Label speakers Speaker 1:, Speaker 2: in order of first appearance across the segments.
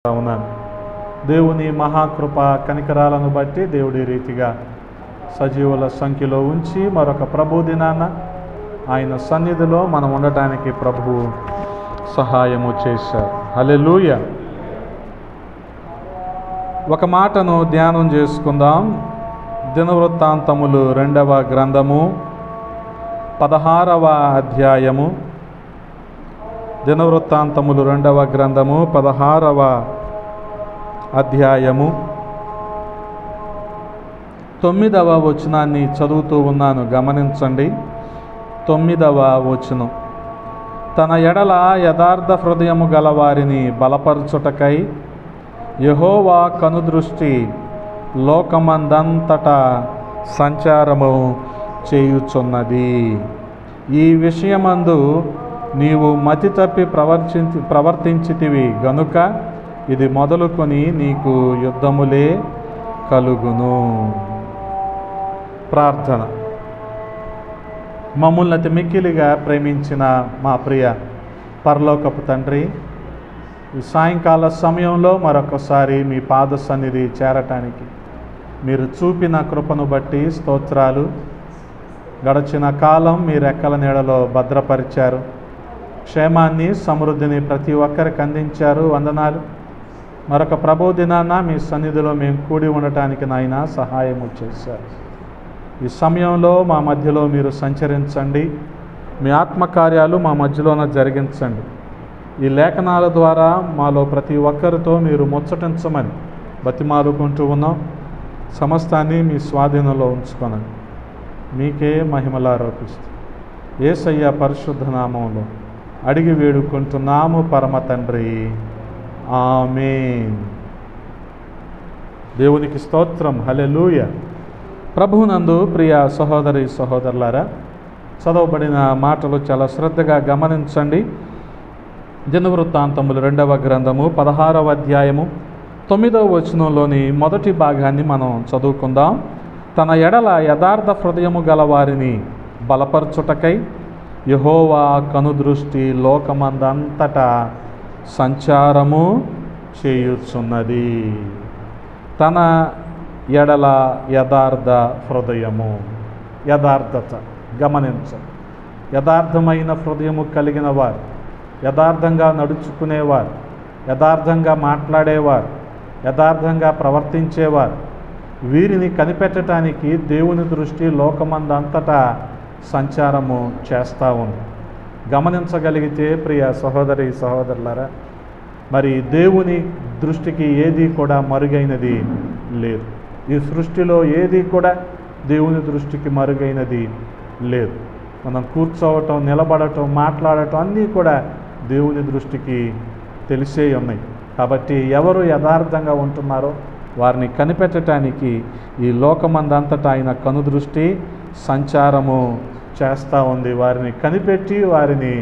Speaker 1: ఉన్నాను. దేవుని మహాకృప కనికరాలను బట్టి దేవుడి రీతిగా సజీవుల సంఖ్యలో ఉంచి మరొక ప్రభు దినాన ఆయన సన్నిధిలో మనం ఉండటానికి ప్రభువు సహాయము చేశారు. హల్లెలూయా. ఒక మాటను ధ్యానం చేసుకుందాం. దినవృత్తాంతములు 2వ గ్రంథము 16వ అధ్యాయము. దినవృత్తాంతములు 2వ గ్రంథము 16వ అధ్యాయము 9వ వచనాన్ని చదువుతూ ఉన్నాను, గమనించండి. 9వ వచనం. తన ఎడల యథార్థ హృదయము గలవారిని బలపరచుటకై యెహోవా కనుదృష్టి లోకమందంతటా సంచారము చేయుచున్నది. ఈ విషయమందు నీవు మతి తప్పి ప్రవర్తించితివి గనుక ఇది మొదలుకొని నీకు యుద్ధములే కలుగును. ప్రార్థన. మమ్మల్ని అతి మిక్కిలిగా ప్రేమించిన మా ప్రియ పరలోకపు తండ్రి, ఈ సాయంకాల సమయంలో మరొకసారి మీ పాద సన్నిధి చేరటానికి మీరు చూపిన కృపను బట్టి స్తోత్రాలు. గడచిన కాలం మీ రెక్కల నీడలో భద్రపరిచారు. క్షేమాన్ని సమృద్ధిని ప్రతి ఒక్కరికి అందించారు. వందనాలు. మరొక ప్రభు దినాన మీ సన్నిధిలో మేము కూడి ఉండటానికి నాయన సహాయము చేశారు. ఈ సమయంలో మా మధ్యలో మీరు సంచరించండి. మీ ఆత్మకార్యాలు మా మధ్యలోన జరిగించండి. ఈ లేఖనాల ద్వారా మాలో ప్రతి ఒక్కరితో మీరు ముచ్చటించమని బతిమాలుకుంటూ ఉన్నాం. సమస్తాన్ని మీ స్వాధీనంలో ఉంచుకొనండి. మీకే మహిమలారోపిస్తూ యేసయ్య పరిశుద్ధ నామంలో అడిగి వేడుకుంటున్నాము పరమ తండ్రి, ఆమేన్. దేవునికి స్తోత్రం. హల్లెలూయా. ప్రభువునందు ప్రియ సహోదరి సహోదరులారా, చదవబడిన మాటలు చాలా శ్రద్ధగా గమనించండి. దినవృత్తాంతములు 2వ గ్రంథము 16వ అధ్యాయము 9వ వచనంలోని మొదటి భాగాన్ని మనం చదువుకుందాం. తన ఎడల యథార్థ హృదయము గలవారిని బలపరచుటకై యెహోవా కనుదృష్టి లోకమందంతటా సంచారము చేయుచున్నది. తన ఎడల యథార్థ హృదయము, యథార్థత గమనించండి. యథార్థమైన హృదయము కలిగిన వారు, యథార్థంగా నడుచుకునేవారు, యథార్థంగా మాట్లాడేవారు, యథార్థంగా ప్రవర్తించేవారు, వీరిని కనిపెట్టడానికి దేవుని దృష్టి లోకమందంతటా సంచారము చేస్తూ ఉంది. గమనించగలిగితే ప్రియ సహోదరి సహోదరులారా, మరి దేవుని దృష్టికి ఏది కూడా మరుగైనది లేదు. ఈ సృష్టిలో ఏది కూడా దేవుని దృష్టికి మరుగైనది లేదు. మనం కూర్చోవటం, నిలబడటం, మాట్లాడటం అన్నీ కూడా దేవుని దృష్టికి తెలిసే ఉన్నాయి. కాబట్టి ఎవరు యథార్థంగా ఉంటున్నారో వారిని కనిపెట్టడానికి ఈ లోకమందంతటా ఆయన కనుదృష్టి సంచారము చేస్తూ ఉంది. వారిని కనిపెట్టి వారిని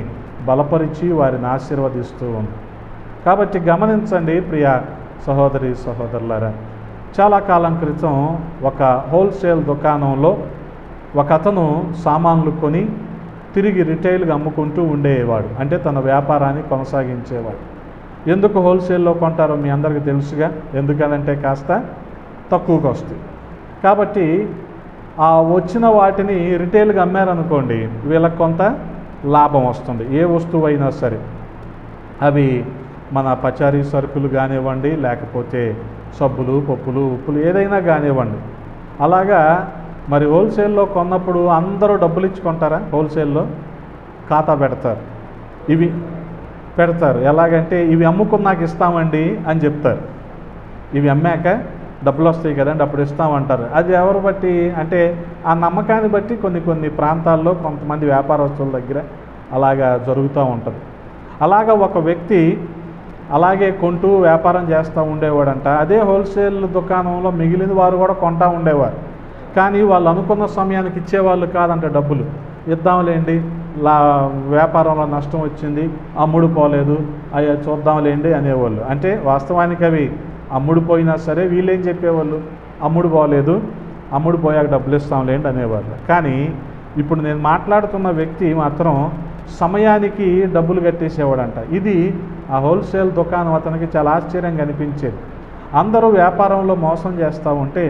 Speaker 1: బలపరిచి వారిని ఆశీర్వదిస్తూ ఉంది. కాబట్టి గమనించండి ప్రియ సహోదరి సహోదరులారా, చాలా కాలం క్రితం ఒక హోల్సేల్ దుకాణంలో ఒక అతను సామాన్లు కొని తిరిగి రిటైల్గా అమ్ముకుంటూ ఉండేవాడు. అంటే తన వ్యాపారాన్ని కొనసాగించేవాడు. ఎందుకు హోల్సేల్లో కొంటారో మీ అందరికీ తెలుసుగా. ఎందుకనంటే కాస్త తక్కువకు వస్తుంది. కాబట్టి ఆ వచ్చిన వాటిని రిటైల్గా అమ్మారనుకోండి, వీళ్ళకి కొంత లాభం వస్తుంది. ఏ వస్తువు అయినా సరే, అవి మన పచారీ సరుకులు కానివ్వండి, లేకపోతే సబ్బులు, పప్పులు, ఉప్పులు ఏదైనా కానివ్వండి. అలాగా మరి హోల్సేల్లో కొన్నప్పుడు అందరూ డబ్బులు ఇచ్చుకుంటారా? హోల్సేల్లో ఖాతా పెడతారు. ఇవి పెడతారు. ఎలాగంటే ఇవి అమ్ముకున్నాక ఇస్తామండి అని చెప్తారు. ఇవి అమ్మాక డబ్బులు వస్తాయి కదండి, అప్పుడు ఇస్తామంటారు. అది ఎవరు బట్టి అంటే ఆ నమ్మకాన్ని బట్టి కొన్ని ప్రాంతాల్లో కొంతమంది వ్యాపారస్తుల దగ్గర అలాగా జరుగుతూ ఉంటుంది. అలాగా ఒక వ్యక్తి అలాగే కొంటూ వ్యాపారం చేస్తూ ఉండేవాడంట. అదే హోల్సేల్ దుకాణంలో మిగిలిన వారు కూడా కొంటూ ఉండేవారు. కానీ వాళ్ళు అనుకున్న సమయానికి ఇచ్చేవాళ్ళు కాదంట డబ్బులు. ఇద్దాంలేండి, వ్యాపారంలో నష్టం వచ్చింది, అమ్ముడు పోలేదు, అయ్యా చూద్దాంలేండి అనేవాళ్ళు. అంటే వాస్తవానికి అవి అమ్ముడు పోయినా సరే వీళ్ళేం చెప్పేవాళ్ళు, అమ్ముడు పోలేదు, అమ్ముడు పోయాక డబ్బులు ఇస్తాంలేండి అనేవాళ్ళు. కానీ ఇప్పుడు నేను మాట్లాడుతున్న వ్యక్తి మాత్రం సమయానికి డబ్బులు కట్టేసేవాడంట. ఇది ఆ హోల్సేల్ దుకాణం అతనికి చాలా ఆశ్చర్యంగా అనిపించేది. అందరూ వ్యాపారంలో మోసం చేస్తూ ఉంటే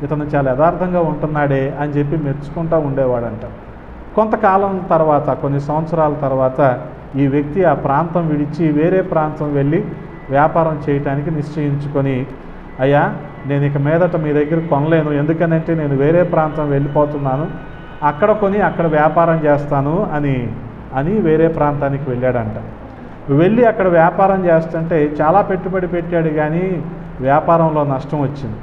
Speaker 1: ఇతను చాలా యథార్థంగా ఉంటున్నాడే అని చెప్పి మెచ్చుకుంటూ ఉండేవాడంట. కొంతకాలం తర్వాత, కొన్ని సంవత్సరాల తర్వాత ఈ వ్యక్తి ఆ ప్రాంతం విడిచి వేరే ప్రాంతం వెళ్ళి వ్యాపారం చేయటానికి నిశ్చయించుకొని, అయ్యా నేను ఇక మీదట మీ దగ్గర కొనలేను, ఎందుకనంటే నేను వేరే ప్రాంతం వెళ్ళిపోతున్నాను, అక్కడ కొని అక్కడ వ్యాపారం చేస్తాను అని వేరే ప్రాంతానికి వెళ్ళాడంట. వెళ్ళి అక్కడ వ్యాపారం చేస్తుంటే చాలా పెట్టుబడి పెట్టాడు, కానీ వ్యాపారంలో నష్టం వచ్చింది.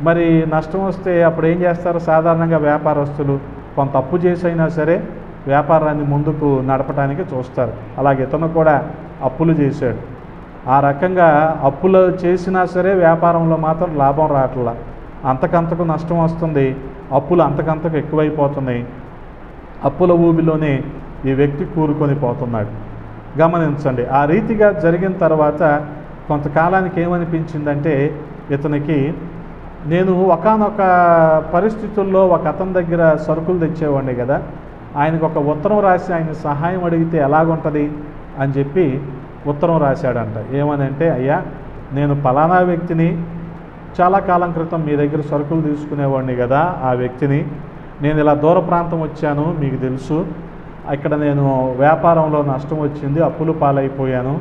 Speaker 1: మరి నష్టం వస్తే అప్పుడు ఏం చేస్తారు? సాధారణంగా వ్యాపారస్తులు కొంత అప్పు చేసైనా సరే వ్యాపారాన్ని ముందుకు నడపడానికి చూస్తారు. అలాగే ఇతను కూడా అప్పులు చేశాడు. ఆ రకంగా అప్పులు చేసినా సరే వ్యాపారంలో మాత్రం లాభం రావట్లా, అంతకంతకు నష్టం వస్తుంది, అప్పులు అంతకంతకు ఎక్కువైపోతున్నాయి. అప్పుల ఊబిలోనే ఈ వ్యక్తి కూరుకొని పోతున్నాడు. గమనించండి, ఆ రీతిగా జరిగిన తర్వాత కొంతకాలానికి ఏమనిపించిందంటే ఇతనికి, నేను ఒకానొక పరిస్థితుల్లో ఒక అతని దగ్గర సరుకులు తెచ్చేవాడిని కదా, ఆయనకు ఒక ఉత్తరం రాసి ఆయన సహాయం అడిగితే ఎలాగుంటుంది అని చెప్పి ఉత్తరం రాశాడంట. ఏమనంటే, అయ్యా నేను పలానా వ్యక్తిని, చాలా కాలం క్రితం మీ దగ్గర సరుకులు తీసుకునేవాడిని కదా, ఆ వ్యక్తిని, నేను ఇలా దూర ప్రాంతం వచ్చాను, మీకు తెలుసు, ఇక్కడ నేను వ్యాపారంలో నష్టం వచ్చింది, అప్పులు పాలైపోయాను,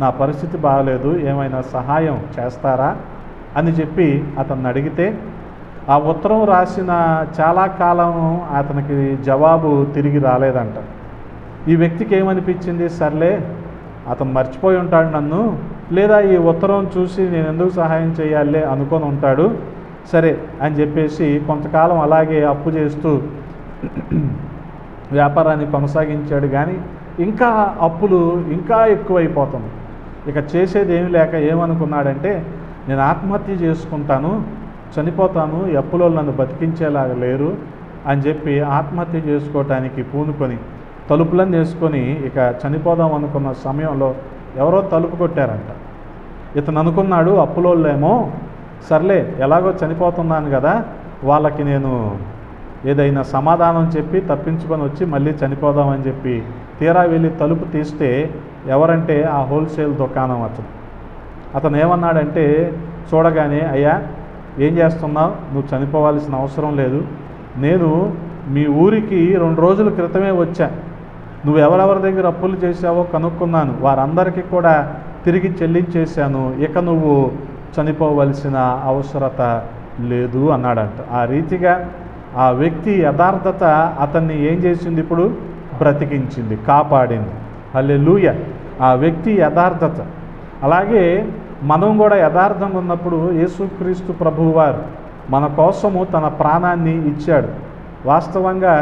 Speaker 1: నా పరిస్థితి బాగలేదు, ఏమైనా సహాయం చేస్తారా అని చెప్పి అతన్ని అడిగితే, ఆ ఉత్తరం రాసిన చాలా కాలం అతనికి జవాబు తిరిగి రాలేదంట. ఈ వ్యక్తికి ఏమనిపించింది, సర్లే అతను మర్చిపోయి ఉంటాడు నన్ను, లేదా ఈ ఉత్తరం చూసి నేను ఎందుకు సహాయం చేయాలి అనుకొని ఉంటాడు, సరే అని చెప్పేసి కొంతకాలం అలాగే అప్పు చేస్తూ వ్యాపారాన్ని కొనసాగించాడు. కానీ ఇంకా అప్పులు ఇంకా ఎక్కువైపోతుంది. ఇక చేసేది ఏమి లేక ఏమనుకున్నాడంటే, నేను ఆత్మహత్య చేసుకుంటాను, చనిపోతాను, ఈ అప్పులో నన్ను బతికించేలాగా లేరు అని చెప్పి ఆత్మహత్య చేసుకోవటానికి పూనుకొని తలుపులను వేసుకొని ఇక చనిపోదాం అనుకున్న సమయంలో ఎవరో తలుపు కొట్టారంట. ఇతను అనుకున్నాడు, అప్పులోళ్ళేమో సర్లే ఎలాగో చనిపోతున్నాను కదా, వాళ్ళకి నేను ఏదైనా సమాధానం చెప్పి తప్పించుకొని వచ్చి మళ్ళీ చనిపోదామని చెప్పి తీరా వెళ్ళి తలుపు తీస్తే ఎవరంటే ఆ హోల్సేల్ దుకాణం అతను ఏమన్నాడంటే, చూడగానే, అయ్యా ఏం చేస్తున్నావు, నువ్వు చనిపోవాల్సిన అవసరం లేదు, నేను మీ ఊరికి 2 రోజుల క్రితమే వచ్చా, నువ్వు ఎవరెవరి దగ్గర అప్పులు చేశావో కనుక్కున్నాను, వారందరికీ కూడా తిరిగి చెల్లించేశాను, ఇక నువ్వు చనిపోవలసిన అవసరత లేదు అన్నాడంట. ఆ రీతిగా ఆ వ్యక్తి యథార్థత అతన్ని ఏం చేసింది, ఇప్పుడు బ్రతికించింది, కాపాడింది. హల్లెలూయా. ఆ వ్యక్తి యథార్థత. అలాగే మనం కూడా యథార్థంగా ఉన్నప్పుడు యేసుక్రీస్తు ప్రభువారు మన కోసము తన ప్రాణాన్ని ఇచ్చాడు. వాస్తవంగా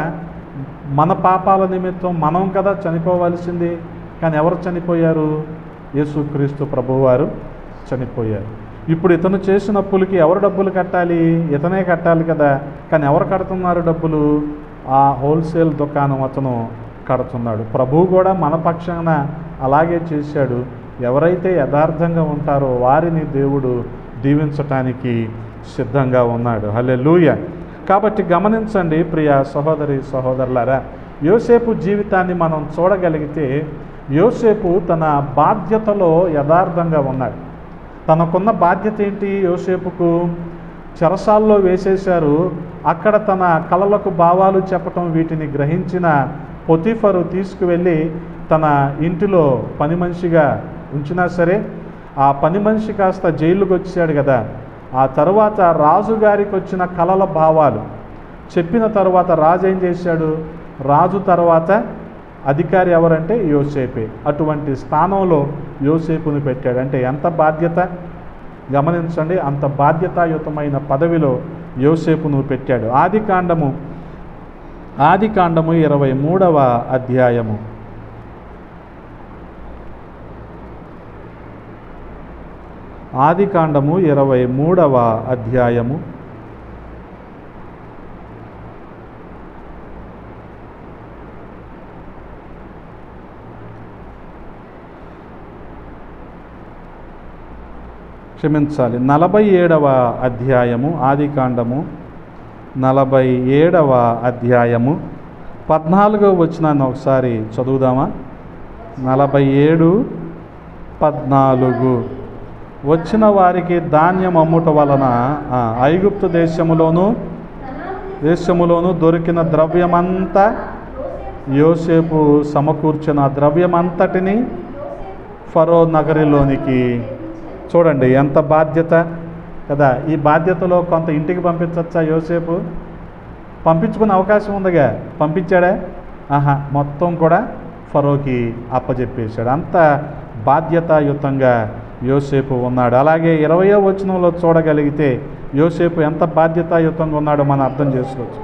Speaker 1: మన పాపాల నిమిత్తం మనం కదా చనిపోవలసింది, కానీ ఎవరు చనిపోయారు? యేసుక్రీస్తు ప్రభువారు చనిపోయారు. ఇప్పుడు ఇతను చేసిన అప్పులకి ఎవరు డబ్బులు కట్టాలి? ఇతనే కట్టాలి కదా, కానీ ఎవరు కడుతున్నారు డబ్బులు? ఆ హోల్సేల్ దుకాణం అతను కడుతున్నాడు. ప్రభువు కూడా మన పక్షాన అలాగే చేశాడు. ఎవరైతే యథార్థంగా ఉంటారో వారిని దేవుడు దీవించటానికి సిద్ధంగా ఉన్నాడు. హల్లెలూయా. కాబట్టి గమనించండి ప్రియ సహోదరి సహోదరులారా, యోసేపు జీవితాన్ని మనం చూడగలిగితే యోసేపు తన బాధ్యతలో యథార్థంగా ఉన్నాడు. తనకున్న బాధ్యత ఏంటి? యోసేపుకు చెరసాల్లో వేసేశారు. అక్కడ తన కలలకు భావాలు చెప్పటం, వీటిని గ్రహించిన పొతిఫరు తీసుకువెళ్ళి తన ఇంటిలో పని మనిషిగా ఉంచినా సరే, ఆ పని మనిషి కాస్త జైలుకి వచ్చాడు కదా. ఆ తర్వాత రాజుగారికి వచ్చిన కలల భావాలు చెప్పిన తర్వాత రాజు ఏం చేశాడు? రాజు తర్వాత అధికారి ఎవరంటే యోసేపే. అటువంటి స్థానంలో యోసేపుని పెట్టాడు. అంటే ఎంత బాధ్యత గమనించండి, అంత బాధ్యతాయుతమైన పదవిలో యోసేపును పెట్టాడు. ఆదికాండము 23వ అధ్యాయము. ఆదికాండము 23వ అధ్యాయము 47వ అధ్యాయము. ఆదికాండము 47వ అధ్యాయము 14వ వచనాన్ని ఒకసారి చదువుదామా? 47, 14 వచ్చిన వారికి ధాన్యం అమ్ముట వలన ఐగుప్తు దేశములోను దొరికిన ద్రవ్యమంతా యోసేపు సమకూర్చిన ద్రవ్యమంతటిని ఫరో నగరిలోనికి. చూడండి ఎంత బాధ్యత కదా. ఈ బాధ్యతలో కొంత ఇంటికి పంపించచ్చా యోసేపు? పంపించుకునే అవకాశం ఉందిగా, పంపించాడా? మొత్తం కూడా ఫరోకి అప్పచెప్పేశాడు. అంత బాధ్యతాయుతంగా యోసేపు ఉన్నాడు. అలాగే 20వ వచనంలో చూడగలిగితే యోసేపు ఎంత బాధ్యతాయుతంగా ఉన్నాడో మనం అర్థం చేసుకోవచ్చు.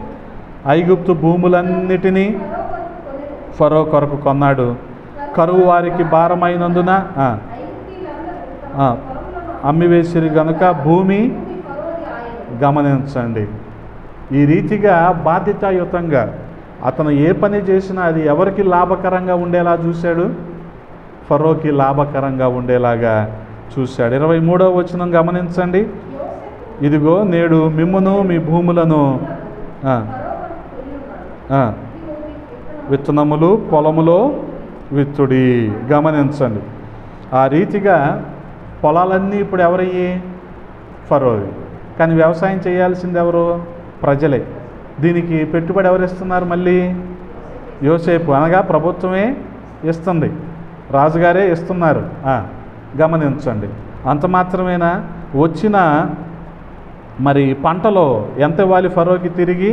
Speaker 1: ఐగుప్తు భూములన్నిటినీ ఫరో కొరకు కొన్నాడు. కరువు వారికి భారమైనందున అమ్మివేసిరి గనుక భూమి. గమనించండి, ఈ రీతిగా బాధ్యతాయుతంగా అతను ఏ పని చేసినా అది ఎవరికి లాభకరంగా ఉండేలా చూశాడు? ఫరోకి లాభకరంగా ఉండేలాగా చూశాడు. 23వ వచనం గమనించండి. ఇదిగో నేడు మిమ్మును మీ భూములను విత్తనములు పొలములో విత్తుడి. గమనించండి, ఆ రీతిగా పొలాలన్నీ ఇప్పుడు ఎవరయ్యి? ఫరోవి. కానీ వ్యవసాయం చేయాల్సింది ఎవరు? ప్రజలే. దీనికి పెట్టుబడి ఎవరు ఇస్తున్నారు? మళ్ళీ యోసేపు, అనగా ప్రభుత్వమే ఇస్తుంది, రాజుగారే ఇస్తున్నారు. గమనించండి, అంత మాత్రమేనా? వచ్చిన మరి పంటలో ఎంత ఇవ్వాలి ఫరోకి? తిరిగి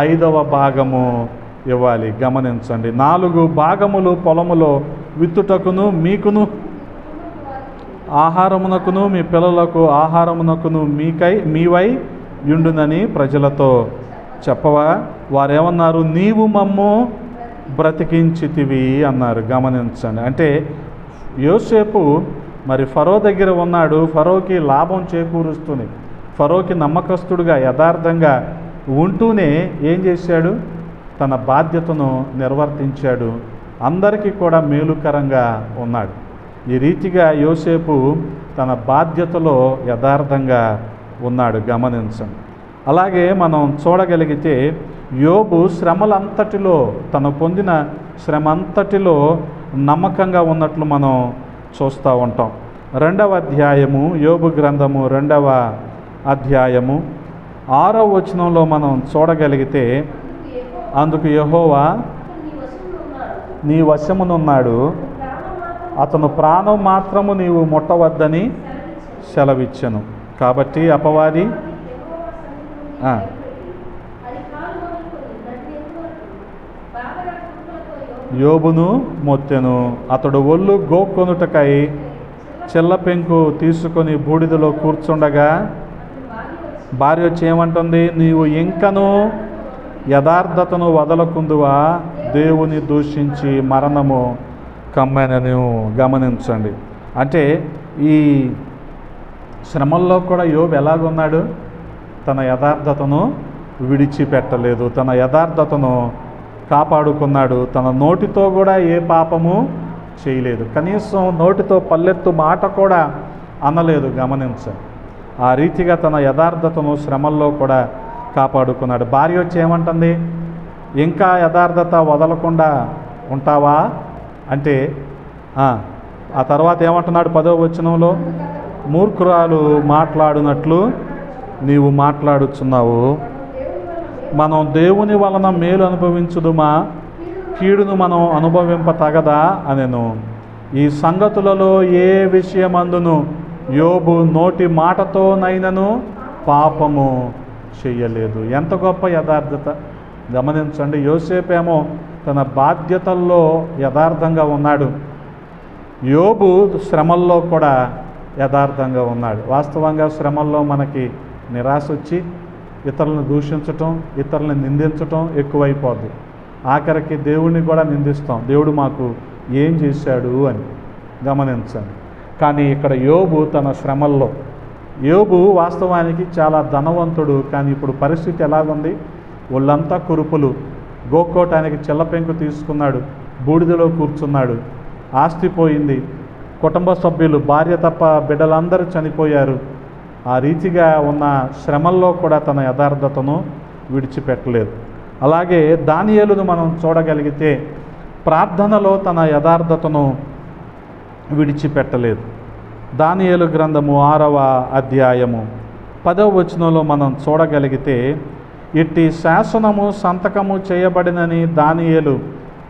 Speaker 1: 5వ భాగము ఇవ్వాలి. గమనించండి, 4 భాగములు పొలములో విత్తుటకును మీకును ఆహారమునకును మీ పిల్లలకు ఆహారమునకును మీవై యుండునని ప్రజలతో చెప్పవా? వారేమన్నారు? నీవు మమ్ము బ్రతికించితివి అన్నారు. గమనించండి, అంటే యోసేపు మరి ఫరో దగ్గర ఉన్నాడు. ఫరోకి లాభం చేకూరుస్తూనే, ఫరోకి నమ్మకస్తుడుగా యథార్థంగా ఉంటూనే ఏం చేశాడు? తన బాధ్యతను నిర్వర్తించాడు. అందరికీ కూడా మేలుకరంగా ఉన్నాడు. ఈ రీతిగా యోసేపు తన బాధ్యతలో యథార్థంగా ఉన్నాడు. గమనించండి, అలాగే మనం చూడగలిగితే యోబు శ్రమలంతటిలో, తను పొందిన శ్రమ అంతటిలో నమ్మకంగా ఉన్నట్లు మనం చూస్తూ ఉంటాం. 2వ అధ్యాయము, యోబు గ్రంథము 2వ అధ్యాయము 6వ వచనంలో మనం చూడగలిగితే, అందుకు యెహోవా నీ వశమునున్నాడు, అతను ప్రాణం మాత్రము నీవు ముట్టవద్దని సెలవిచ్చెను. కాబట్టి అపవాది యోబును మొత్తెను. అతడు ఒళ్ళు గోక్కొనుటకై చెల్లపెంకు తీసుకొని బూడిదలో కూర్చుండగా భార్య వచ్చి ఏమంటుంది? నీవు ఇంకను యథార్థతను వదలకుందువా? దేవుని దూషించి మరణము కమ్మెనను. గమనించండి, అంటే ఈ శ్రమల్లో కూడా యోబు ఎలాగున్నాడు? తన యథార్థతను విడిచిపెట్టలేదు, తన యథార్థతను కాపాడుకున్నాడు. తన నోటితో కూడా ఏ పాపము చేయలేదు, కనీసం నోటితో పల్లెత్తు మాట కూడా అనలేదు. గమనించండి, ఆ రీతిగా తన యథార్థతను శ్రమల్లో కూడా కాపాడుకున్నాడు. భార్య వచ్చి ఏమంటుంది? ఇంకా యథార్థత వదలకుండా ఉంటావా అంటే, ఆ తర్వాత ఏమంటున్నాడు 10వ వచనంలో? మూర్ఖురాలు మాట్లాడునట్లు నీవు మాట్లాడుచున్నావు. మనం దేవుని వలన మేలు అనుభవించుదుమా, కీడును మనం అనుభవింప తగదా అనెను. ఈ సంగతులలో ఏ విషయమందును యోబు నోటి మాటతోనైనను పాపము చెయ్యలేదు. ఎంత గొప్ప యథార్థత! గమనించండి, యోసేపేమో తన బాధ్యతల్లో యథార్థంగా ఉన్నాడు, యోబు శ్రమల్లో కూడా యథార్థంగా ఉన్నాడు. వాస్తవంగా శ్రమల్లో మనకి నిరాశ వచ్చి ఇతరులను దూషించటం, ఇతరులను నిందించటం ఎక్కువైపోద్ది. ఆఖరికి దేవుడిని కూడా నిందిస్తాం, దేవుడు మాకు ఏం చేశాడు అని. గమనించండి, కానీ ఇక్కడ యోబు తన శ్రమల్లో, యోబు వాస్తవానికి చాలా ధనవంతుడు, కానీ ఇప్పుడు పరిస్థితి ఎలాగుంది? ఒళ్ళంతా కురుపులు, గోక్కోటానికి చెల్లపెంకు తీసుకున్నాడు, బూడిదలో కూర్చున్నాడు, ఆస్తి పోయింది, కుటుంబ సభ్యులు భార్య తప్ప బిడ్డలందరూ చనిపోయారు. ఆ రీతిగా ఉన్న శ్రమల్లో కూడా తన యథార్థతను విడిచిపెట్టలేదు. అలాగే దానియేలును మనం చూడగలిగితే ప్రార్థనలో తన యథార్థతను విడిచిపెట్టలేదు. దానియేలు గ్రంథము 6వ అధ్యాయము 10వ వచనంలో మనం చూడగలిగితే, ఇట్టి శాసనము సంతకము చేయబడినని దానియేలు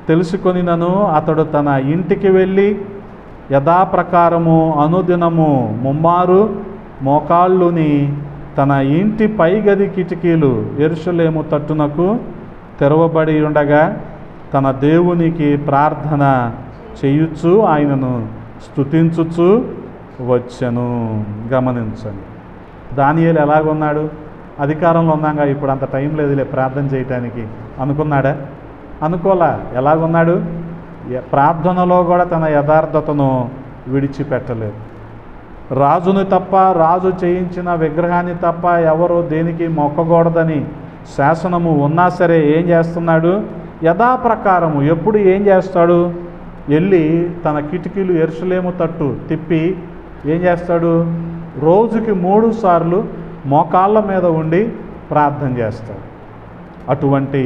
Speaker 1: తెలుసుకొనినను అతడు తన ఇంటికి వెళ్ళి యథాప్రకారము అనుదినము ముమ్మారు మోకాళ్ళుని తన ఇంటి పైగది కిటికీలు యెరూషలేము తట్టునకు తెరవబడి ఉండగా తన దేవునికి ప్రార్థన చేయుచు ఆయనను స్తుతించుచు వచ్చెను. గమనించండి, దానియేలు ఎలాగున్నాడు? అధికారంలో ఉన్నాగా, ఇప్పుడు అంత టైం లేదులే ప్రార్థన చేయటానికి అనుకున్నాడా? అనుకోలా. ఎలాగున్నాడు? ప్రార్థనలో కూడా తన యథార్థతను విడిచిపెట్టలేదు. రాజుని తప్ప, రాజు చేయించిన విగ్రహాన్ని తప్ప ఎవరు దేనికి మొక్కకూడదని శాసనము ఉన్నా సరే ఏం చేస్తున్నాడు? యథాప్రకారము ఎప్పుడు ఏం చేస్తాడు? వెళ్ళి తన కిటికీలు యెరూషలేము తట్టు తిప్పి ఏం చేస్తాడు? రోజుకి 3 సార్లు మోకాళ్ళ మీద ఉండి ప్రార్థన చేస్తాడు. అటువంటి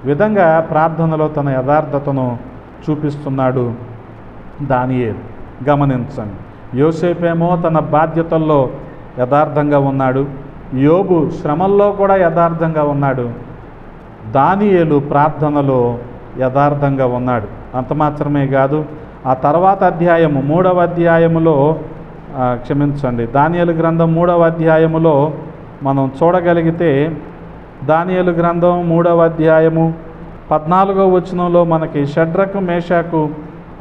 Speaker 1: విధంగా ప్రార్థనలో తన యథార్థతను చూపిస్తున్నాడు దానియేలు. గమనించండి, యోసేపేమో తన బాధ్యతల్లో యథార్థంగా ఉన్నాడు. యోబు శ్రమల్లో కూడా యథార్థంగా ఉన్నాడు. దానియేలు ప్రార్థనలో యథార్థంగా ఉన్నాడు. అంత మాత్రమే కాదు, ఆ తర్వాత అధ్యాయము 3వ అధ్యాయములో దానియేలు గ్రంథం 3వ అధ్యాయములో మనం చూడగలిగితే, దానియేలు గ్రంథం 3వ అధ్యాయము 14వ వచనంలో మనకి షడ్రకు, మేషాకు,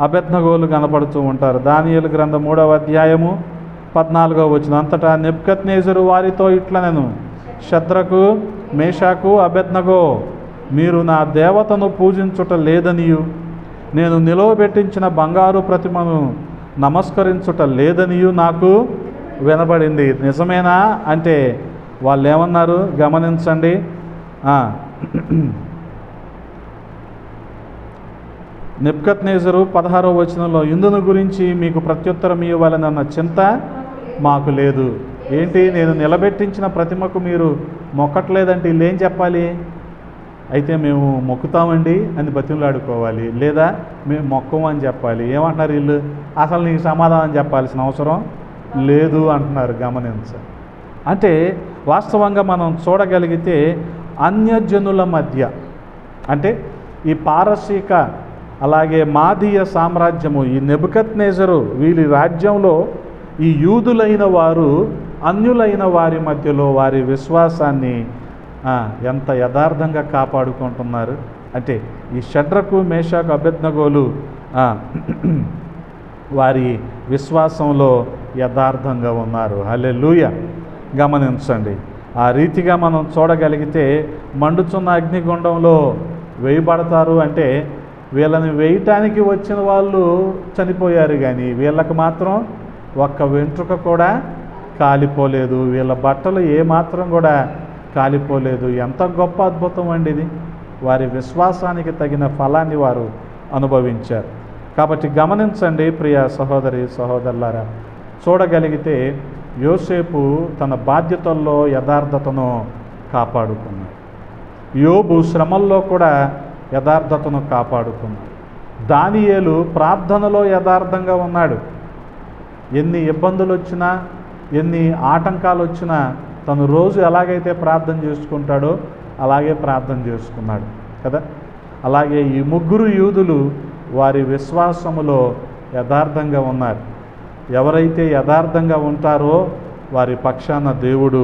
Speaker 1: అబేద్నెగోలు కనపడుతూ ఉంటారు. దానియేలు గ్రంథం 3వ అధ్యాయము 14వ వచనం, అంతటా నెబుకద్నెజరు వారితో ఇట్లనెను, షద్రకు, మేషాకు, అబేద్నెగో, మీరు నా దేవతను పూజించుట లేదనియు నేను నిలువబెట్టించిన బంగారు ప్రతిమను నమస్కరించుట లేదనియు నాకు వినబడింది. నిజమేనా అంటే వాళ్ళు ఏమన్నారు? గమనించండి, నెబుకద్నెజరు 16వ వచనంలో, ఇందును గురించి మీకు ప్రత్యుత్తరం ఇవ్వాలన్న చింత మాకు లేదు. ఏంటి? నేను నిలబెట్టించిన ప్రతిమకు మీరు మొక్కట్లేదంటే వీళ్ళు ఏం చెప్పాలి? అయితే మేము మొక్కుతామండి అని బతిమలాడుకోవాలి, లేదా మేము మొక్కము అని చెప్పాలి. ఏమంటున్నారు వీళ్ళు? అసలు నీకు సమాధానం చెప్పాల్సిన అవసరం లేదు అంటున్నారు. గమనించండి, అంటే వాస్తవంగా మనం చూడగలిగితే అన్యజనుల మధ్య, అంటే ఈ పారసీక అలాగే మాదీయ సామ్రాజ్యము, ఈ నెబుకద్నెజరు వీరి రాజ్యంలో ఈ యూదులైన వారు అన్యులైన వారి మధ్యలో వారి విశ్వాసాన్ని ఎంత యథార్థంగా కాపాడుకుంటున్నారు. అంటే ఈ షడ్రకు, మేషాకు, అబేద్నెగోలు వారి విశ్వాసంలో యథార్థంగా ఉన్నారు. హల్లెలూయా. గమనించండి, ఆ రీతిగా మనం చూడగలిగితే మండుచున్న అగ్నిగుండంలో వేయబడతారు అంటే వీళ్ళని వేయటానికి వచ్చిన వాళ్ళు చనిపోయారు, కానీ వీళ్ళకి మాత్రం ఒక్క వెంట్రుక కూడా కాలిపోలేదు. వీళ్ళ బట్టలు ఏమాత్రం కూడా కాలిపోలేదు. ఎంత గొప్ప అద్భుతం అండి ఇది! వారి విశ్వాసానికి తగిన ఫలాన్ని వారు అనుభవించారు. కాబట్టి గమనించండి ప్రియ సహోదరి సహోదరులారా, చూడగలిగితే యోసేపు తన బాధ్యతల్లో యథార్థతను కాపాడుకున్నాడు. యోబు శ్రమల్లో కూడా యథార్థతను కాపాడుకున్నాడు. దానియేలు ప్రార్థనలో యథార్థంగా ఉన్నాడు. ఎన్ని ఇబ్బందులు వచ్చినా, ఎన్ని ఆటంకాలు వచ్చినా తను రోజు ఎలాగైతే ప్రార్థన చేసుకుంటాడో అలాగే ప్రార్థన చేసుకున్నాడు కదా. అలాగే ఈ 3 యూదులు వారి విశ్వాసములో యథార్థంగా ఉన్నారు. ఎవరైతే యథార్థంగా ఉంటారో వారి పక్షాన దేవుడు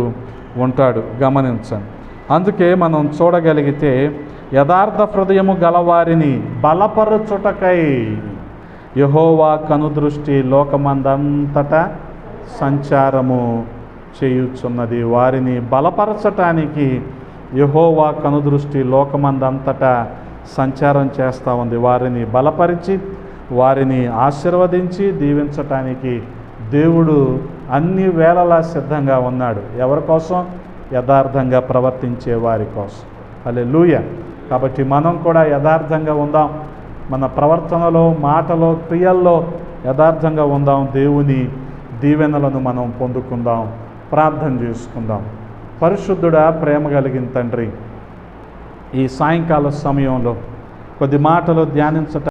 Speaker 1: ఉంటాడు. గమనించండి, అందుకే మనం చూడగలిగితే యథార్థ హృదయము గలవారిని బలపరచుటకై యెహోవా కనుదృష్టి లోకమందంతటా సంచారము చేయుచున్నది. వారిని బలపరచటానికి యెహోవా కనుదృష్టి లోకమందంతటా సంచారం చేస్తూ ఉంది. వారిని బలపరిచి వారిని ఆశీర్వదించి దీవించటానికి దేవుడు అన్ని వేళలా సిద్ధంగా ఉన్నాడు. ఎవరి కోసం? యథార్థంగా ప్రవర్తించే వారి కోసం. హల్లెలూయా. కాబట్టి మనం కూడా యథార్థంగా ఉందాం. మన ప్రవర్తనలో, మాటలో, క్రియల్లో యథార్థంగా ఉందాం. దేవుని దీవెనలను మనం పొందుకుందాం. ప్రార్థన చేసుకుందాం. పరిశుద్ధుడా, ప్రేమ కలిగిన తండ్రి, ఈ సాయంకాల సమయంలో కొద్ది మాటలు ధ్యానించట